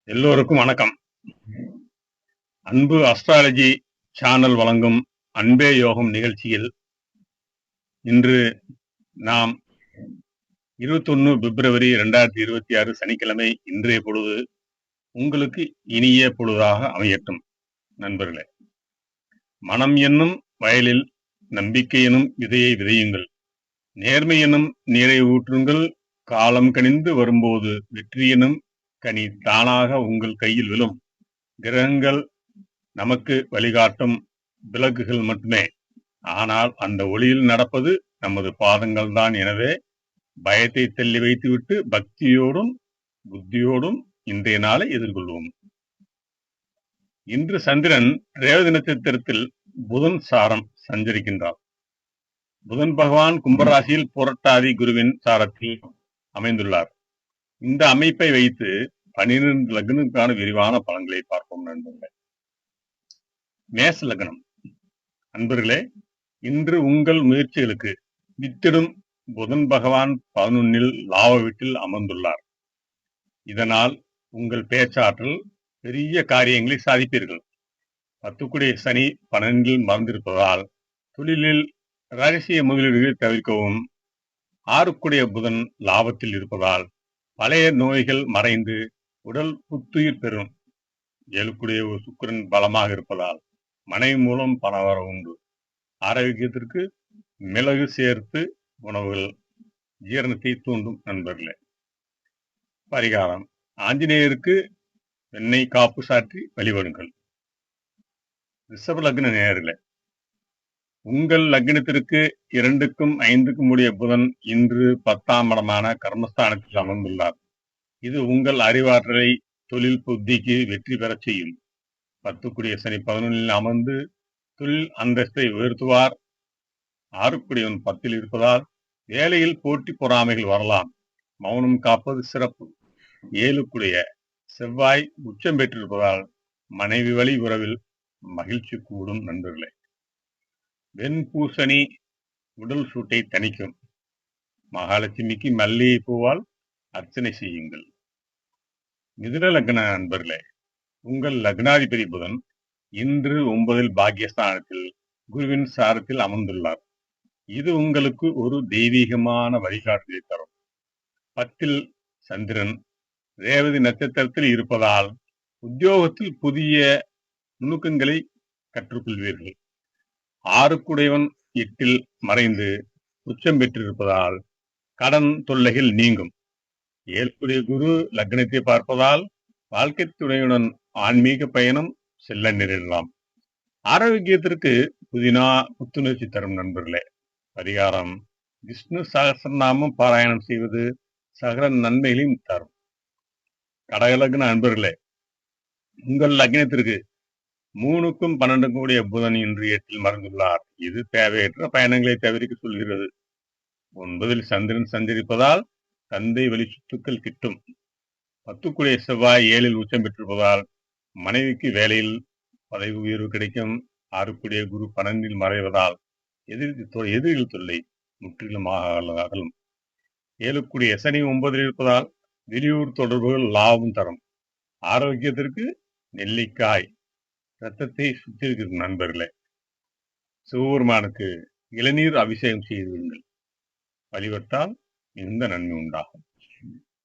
எல்லோருக்கும் வணக்கம். அன்பு அஸ்ட்ராலஜி சேனல் வழங்கும் அன்பே யோகம் நிகழ்ச்சியில் இன்று நாம் 21 பிப்ரவரி 2026 சனிக்கிழமை இன்றைய பொழுது உங்களுக்கு இனிய பொழுதாக அமையட்டும். நண்பர்களே, மனம் என்னும் வயலில் நம்பிக்கை எனும் விதையை விதையுங்கள், நேர்மை எனும் நீரை ஊற்றுங்கள், காலம் கனிந்து வரும்போது வெற்றி எனும் கனி தானாக உங்கள் கையில் விழும். கிரகங்கள் நமக்கு வழிகாட்டும் விளக்குகள் மட்டுமே, ஆனால் அந்த ஒளியில் நடப்பது நமது பாதங்கள் தான். எனவே பயத்தை தள்ளி வைத்துவிட்டு பக்தியோடும் புத்தியோடும் இன்றைய நாளை எதிர்கொள்வோம். இன்று சந்திரன் ரேவதி நட்சத்திரத்தில் புதன் சாரம் சஞ்சரிக்கின்றார். புதன் பகவான் கும்பராசியில் புரட்டாதி குருவின் சாரத்தில் அமைந்துள்ளார். இந்த அமைப்பை வைத்து 12 லக்னங்களுக்கான விரிவான பலன்களை பார்ப்போம். நண்பர்களே, மேச லக்னம் அன்பர்களே, இன்று உங்கள் முயற்சிகளுக்கு வித்திடும் புதன் பகவான் 11 லாப வீட்டில் அமர்ந்துள்ளார். இதனால் உங்கள் பேச்சாற்றல் பெரிய காரியங்களை சாதிப்பீர்கள். 10 சனி 12 மறந்திருப்பதால் தொழிலில் ரகசிய முதலீடுகளை தவிர்க்கவும். 6 புதன் லாபத்தில் இருப்பதால் பழைய நோய்கள் மறைந்து உடல் புத்துயிர் பெறும். 7 சுக்கிரன் பலமாக இருப்பதால் மனைவி மூலம் பணவர உண்டு. ஆரோக்கியத்திற்கு மிளகு சேர்த்து உணவுகள் ஜீரணத்தை தூண்டும். நண்பர்களே, பரிகாரம்: ஆஞ்சநேயருக்கு வெண்ணெய் காப்பு சாற்றி வழிபடுங்கள். ரிஷப லக்ன நேயர்களே, உங்கள் லக்னத்திற்கு 2க்கும் 5க்கும் உடைய புதன் இன்று 10ஆம் இடமான கர்மஸ்தானத்தில் அமர்ந்துள்ளார். இது உங்கள் அறிவாற்றலை தொழில் புத்திக்கு வெற்றி பெறச் செய்யும். 10 சனி 11 அமர்ந்து தொழில் அந்தஸ்தை உயர்த்துவார். 6 10 இருப்பதால் வேலையில் போட்டி பொறாமைகள் வரலாம். மௌனம் காப்பது சிறப்பு. 7 செவ்வாய் உச்சம் பெற்றிருப்பதால் மனைவி வழி உறவில் மகிழ்ச்சி கூடும். நண்பர்களே, வெண்பூசணி உடல் சூட்டை தணிக்கும். மகாலட்சுமிக்கு மல்லிகை பூவால் அர்ச்சனை செய்யுங்கள். மிதுன லக்ன நண்பர்களே, உங்கள் லக்னாதிபதி புதன் இன்று 9 பாக்கியஸ்தானத்தில் குருவின் சாரத்தில் அமர்ந்துள்ளார். இது உங்களுக்கு ஒரு தெய்வீகமான வழிகாட்டுதலை தரும். 10 சந்திரன் ரேவதி நட்சத்திரத்தில் இருப்பதால் உத்தியோகத்தில் புதிய நுணுக்கங்களை கற்றுக்கொள்வீர்கள். 6 8 மறைந்து உச்சம் பெற்றிருப்பதால் கடன் தொல்லைகள் நீங்கும். 7 குரு லக்னத்தை பார்ப்பதால் வாழ்க்கை துணையுடன் ஆன்மீக பயணம் செல்ல நேரிடலாம். ஆரோக்கியத்திற்கு புதினா புத்துணர்ச்சி தரும். நண்பர்களே, பரிகாரம்: விஷ்ணு சகஸ்ரநாமம் பாராயணம் செய்வது சகல நன்மைகளையும் தரும். கடக லக்ன அன்பர்களே, உங்கள் லக்னத்திற்கு 3க்கும் 12க்கும் உடைய புதன் இன்று 8 மறைந்துள்ளார். இது தேவையற்ற பயணங்களை தவிர்க்க சொல்கிறது. 9 சந்திரன் சஞ்சரிப்பதால் தந்தை வழி சொத்துக்கள் கிட்டும். 10 செவ்வாய் 7 உச்சம் பெற்றிருப்பதால் மனைவிக்கு வேலையில் பதவி உயர்வு கிடைக்கும். 6 குரு 12 மறைவதால் எதிரிகள் தொல்லை முற்றிலுமாக அகலும். 7 சனி 9 இருப்பதால் வெளியூர் தொடர்புகள் லாபம் தரும். ஆரோக்கியத்திற்கு நெல்லிக்காய் ரத்தத்தை சுத்திகரிக்கும். நண்பர்களே, சிவபெருமானுக்கு இளநீர் அபிஷேகம் செய்துவிடுங்கள். வழிபட்டால் மிகுந்த நன்மை உண்டாகும்.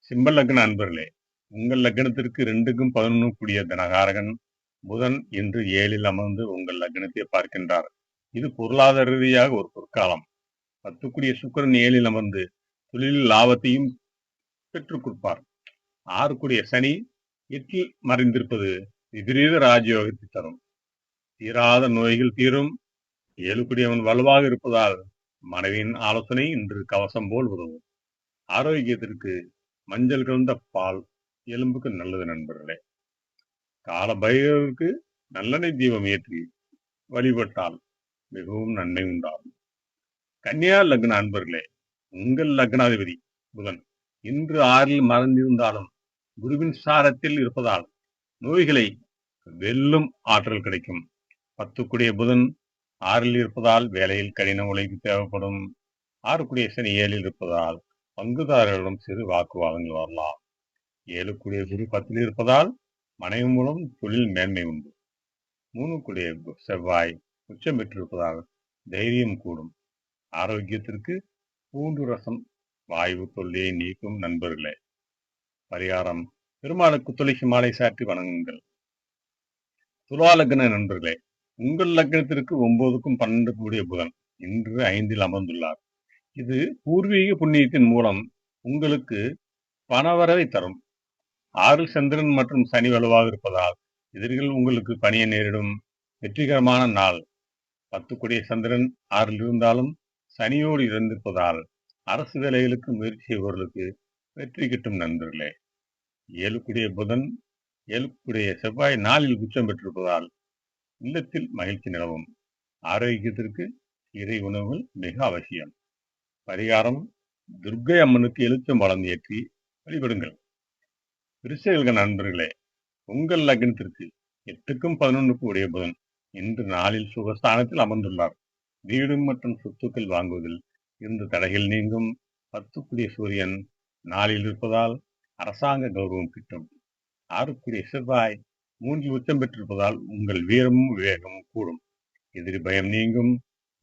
சிம்ம லக்ன அன்பர்களே, உங்கள் லக்னத்திற்கு 2க்கும் 11க்கும் கூடிய தனகாரகன் புதன் இன்று 7 அமர்ந்து உங்கள் லக்னத்தை பார்க்கின்றார். இது பொருளாதார ரீதியாக ஒரு பொற்காலம். 10 சுக்கிரன் 7 அமர்ந்து தொழில் லாபத்தையும் பெற்றுக் கொடுப்பார். 6 சனி 8 மறைந்திருப்பது விபரீத ராஜயோகத்தை தரும். தீராத நோய்கள் தீரும். 7 வலுவாக இருப்பதால் மனைவியின் ஆலோசனை இன்று கவசம் போல் உதவும். ஆரோக்கியத்திற்கு மஞ்சள் கலந்த பால் எலும்புக்கு நல்லது. நண்பர்களே, கால பைரவருக்கு நல்லெண்ணெய் தீபம் ஏற்றி வழிபட்டால் மிகவும் நன்மை உண்டாகும். கன்னியா லக்ன அன்பர்களே, உங்கள் லக்னாதிபதி புதன் இன்று 6 மறைந்திருந்தாலும் குருவின் சாரத்தில் இருப்பதால் நோய்களை வெல்லும் ஆற்றல் கிடைக்கும். 10 புதன் 6 இருப்பதால் வேலையில் கடின உழைப்பு தேவைப்படும். 6 சனி 7 இருப்பதால் பங்குதாரர்களிடம் சிறு வாக்குவாதங்கள் வரலாம். 7 குரு 10 இருப்பதால் மனைவி மூலம் தொழில் மேன்மை உண்டு. 3 செவ்வாய் உச்சம் பெற்றிருப்பதால் தைரியம் கூடும். ஆரோக்கியத்திற்கு பூண்டு ரசம் வாயு தொல்லையை நீக்கும் நண்பர்களே. பரிகாரம்: பெருமாளுக்கு துளசி மாலை சாற்றி வணங்குங்கள். துலா லக்ன நண்பர்களே, உங்கள் லக்னத்திற்கு 9க்கும் 12க்கும் கூடிய புதன் இன்று 5ல் அமர்ந்துள்ளார். இது பூர்வீக புண்ணியத்தின் மூலம் உங்களுக்கு பணவரவை தரும். 6 சந்திரன் மற்றும் சனி வலுவாக இருப்பதால் எதிரிகள் உங்களுக்கு பணிய நேரிடும். வெற்றிகரமான நாள். 10 சந்திரன் 6ல் இருந்தாலும் சனியோடு இருந்திருப்பதால் அரசு வேலைகளுக்கு முயற்சி செய்பவர்களுக்கு வெற்றி கிட்டும் நண்பர்களே. 7 புதன் 7 செவ்வாய் 4ல் உச்சம் பெற்றிருப்பதால் இல்லத்தில் மகிழ்ச்சி நிலவும். ஆரோக்கியத்திற்கு இறை உணவுகள் மிக அவசியம். பரிகாரம்: துர்க்கை அம்மனுக்கு எலுச்சம்பழம் ஏற்றி வழிபடுங்கள். விருச்சிக நண்பர்களே, உங்கள் லக்னத்திற்கு 8க்கும் 11க்கும் உடைய புதன் இன்று நாளில் சுகஸ்தானத்தில் அமர்ந்துள்ளார். வீடு மற்றும் சொத்துக்கள் வாங்குவதில் இருந்த தடைகள் நீங்கும். 10 சூரியன் நாளில் இருப்பதால் அரசாங்க கௌரவம் கிட்டும். 6 செவ்வாய் 3ல் உச்சம் பெற்றிருப்பதால் உங்கள் வீரமும் விவேகமும் கூடும். எதிரி பயம் நீங்கும்.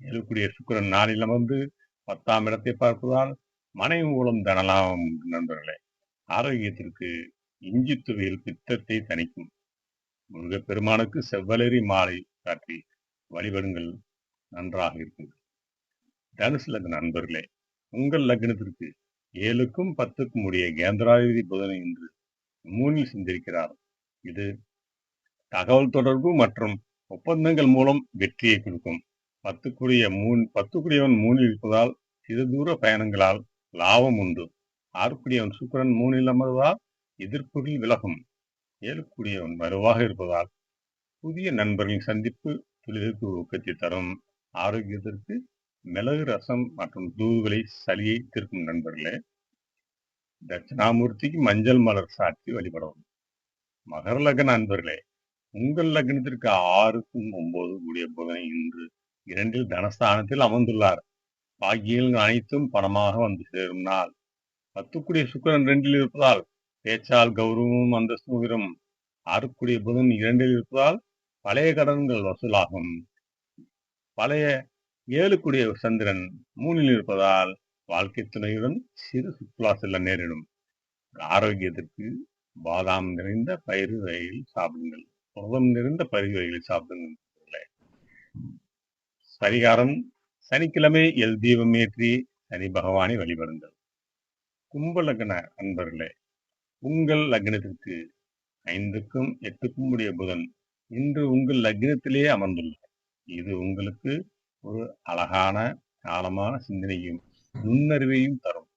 7 சுக்கிரன் நாளில் அமர்ந்து 10ஆம் இடத்தை பார்ப்பதால் மனைவி மூலம் தனலாபம் நண்பர்களே. ஆரோக்கியத்திற்கு இஞ்சி துவையில் பித்தத்தை தணிக்கும். முருகப்பெருமானுக்கு செவ்வலரி மாலை காட்டி வழிபடுங்கள், நன்றாக இருக்கும். தனுசு லக்ன நண்பர்களே, உங்கள் லக்னத்திற்கு 7க்கும் 10க்கும் உடைய கேந்திராதிபதி புதன் இன்று 3ல் சிந்திருக்கிறார். இது தகவல் தொடர்பு மற்றும் ஒப்பந்தங்கள் மூலம் வெற்றியை கொடுக்கும். 10 3ல் இருப்பதால் சிறு தூர பயணங்களால் லாபம் உண்டு. 6 சுக்கிரன் 3ல் அமர்வதால் எதிர்ப்புகள் விலகும். 7 வலுவாக இருப்பதால் புதிய நண்பர்களின் சந்திப்பு தொழிலுக்கு ஊக்கத்தை தரும். ஆரோக்கியத்திற்கு மிளகு ரசம் மற்றும் தூதுகளை சளியை தீர்க்கும் நண்பர்களே. தட்சிணாமூர்த்திக்கு மஞ்சள் மலர் சாற்றி வழிபடவும். மகர லக்ன நண்பர்களே, உங்கள் லக்னத்திற்கு 6க்கும் 9க்கும் கூடிய புதன் இன்று 2ல் தனஸ்தானத்தில் அமர்ந்துள்ளார். பாக்கியங்கள் அனைத்தும் பணமாக வந்து சேரும் நாள். 10 சுக்கிரன் 2ல் இருப்பதால் பேச்சால் கௌரவமும் அந்தஸ்தும் உயரும். 6 புதன் 2ல் இருப்பதால் பழைய கடன்கள் வசூலாகும். 7 சந்திரன் 3ல் இருப்பதால் வாழ்க்கை துணையுடன் சிறு சுற்றுலா செல்ல நேரிடும். ஆரோக்கியத்திற்கு பாதாம் நிறைந்த பயிறு வகையில் சாப்பிடுங்கள். புரதம் நிறைந்த பயிறு வகையில் சாப்பிடுங்கள். பரிகாரம்: சனிக்கிழமை எல் தீபம் ஏற்றி சனி பகவானை வழிபடுங்கள். கும்ப லக்ன அன்பர்களே, உங்கள் லக்னத்திற்கு 5க்கும் 8க்கும் உடைய புதன் இன்று உங்கள் லக்னத்திலேயே அமர்ந்துள்ளார். இது உங்களுக்கு ஒரு அழகான ஆழமான சிந்தனையும் நுண்ணறிவையும் தரும்.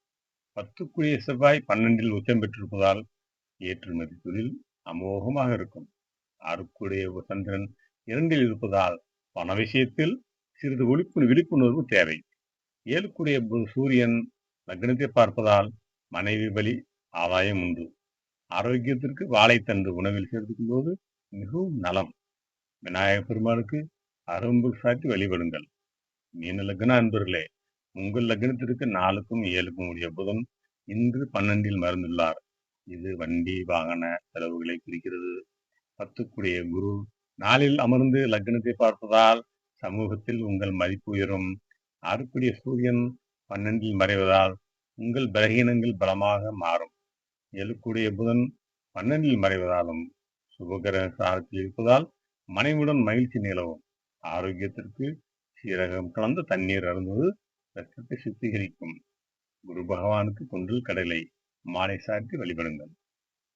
10 செவ்வாய் 12ல் உச்சம் பெற்றிருப்பதால் ஏற்றுமதி தொழில் அமோகமாக இருக்கும். 6 சந்திரன் 2ல் இருப்பதால் பண விஷயத்தில் சிறிது விழிப்புணர்வு தேவை. 7 சூரியன் லக்னத்தை பார்ப்பதால் மனைவி வழி ஆதாயம் உண்டு. ஆரோக்கியத்திற்கு வாழைத்தண்டு உணவில் சேர்த்துக்கும் போது மிகவும் நலம். விநாயகப் பெருமானுக்கு அரும்புல் சாற்றி வழிபடுங்கள். மீன லக்ன அன்பர்களே, உங்கள் லக்னத்திற்கு 4க்கும் 7க்கும் உடைய புதன் இன்று 12ல் மறந்துள்ளார். இது வண்டி வாகன செலவுகளை குறிக்கிறது. 10 குரு 4ல் அமர்ந்து லக்னத்தை பார்ப்பதால் சமூகத்தில் உங்கள் மதிப்பு உயரும். 6 சூரியன் 12ல் மறைவதால் உங்கள் பலகீனங்கள் பலமாக மாறும். 7 புதன் 12ல் மறைவதாலும் சுபகிரக சாரத்தில் இருப்பதால் மனைவியுடன் மகிழ்ச்சி நிலவும். ஆரோக்கியத்திற்கு சீரகம் கலந்த தண்ணீர் அருந்துவது ரத்தத்தை சுத்திகரிக்கும். குரு பகவானுக்கு கொண்டில் கடலை மாலை சாற்றி வழிபடுங்கள்.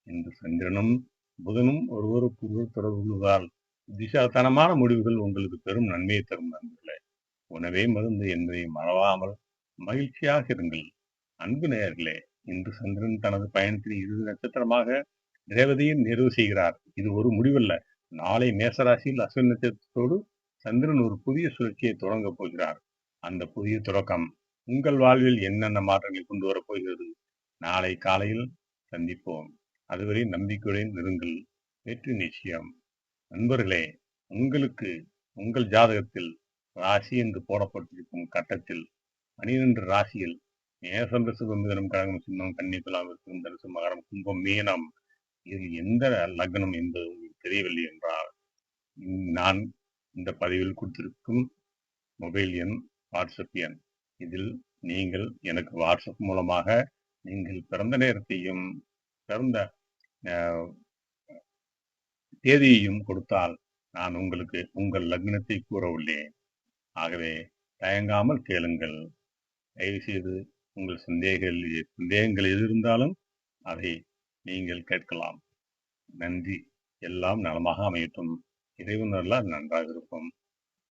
இன்று சந்திரனும் புதனும் ஒருவருக்கொருவர் தொடர்பு கொள்வதால் திசாத்தனமான முடிவுகள் உங்களுக்கு பெரும் நன்மையை தரும் நண்பர்களே. உணவே மருந்து என்பதை மறவாமல் மகிழ்ச்சியாக இருங்கள். அன்பு நேயர்களே, இன்று சந்திரன் தனது பயணத்தில் இறுதி நட்சத்திரமாக ரேவதியை நிறைவு செய்கிறார். இது ஒரு முடிவல்ல. நாளை மேசராசியில் அஸ்வினி நட்சத்திரத்தோடு சந்திரன் ஒரு புதிய சுழற்சியை தொடங்கப் போகிறார். அந்த புதிய தொடக்கம் உங்கள் வாழ்வில் என்னென்ன மாற்றங்களை கொண்டு வரப் போகிறது? நாளை காலையில் சந்திப்போம். அதுவரை நம்பிக்கையுடன் இருங்கள். வெற்றி நிச்சயம். நண்பர்களே, உங்களுக்கு உங்கள் ஜாதகத்தில் ராசி என்று போடப்பட்டிருக்கும் கட்டத்தில் 12 ராசியில் மேசம் ரிஷபம் மிதுனம் கடகம் சிம்மம் கன்னி துலாம் விருச்சிகம் தனுசு மகரம் கும்பம் மீனம் இதில் எந்த லக்னம் என்பது உங்களுக்கு தெரியவில்லை என்றால், நான் இந்த பதிவில் கொடுத்திருக்கும் மொபைல் எண், வாட்ஸ்அப் எண். இதில் நீங்கள் எனக்கு வாட்ஸ்அப் மூலமாக நீங்கள் பிறந்த நேரத்தையும், பிறந்த அ தேதியையும் கொடுத்தால், நான் உங்களுக்கு உங்கள் லக்னத்தை கூற உள்ளேன். ஆகவே தயங்காமல் கேளுங்கள். தயவுசெய்து உங்கள் சந்தேகங்கள் எது இருந்தாலும் அதை நீங்கள் கேட்கலாம். நன்றி. எல்லாம் நலமாக அமையட்டும். இறைவன் அருளால் நன்றாக இருப்போம்.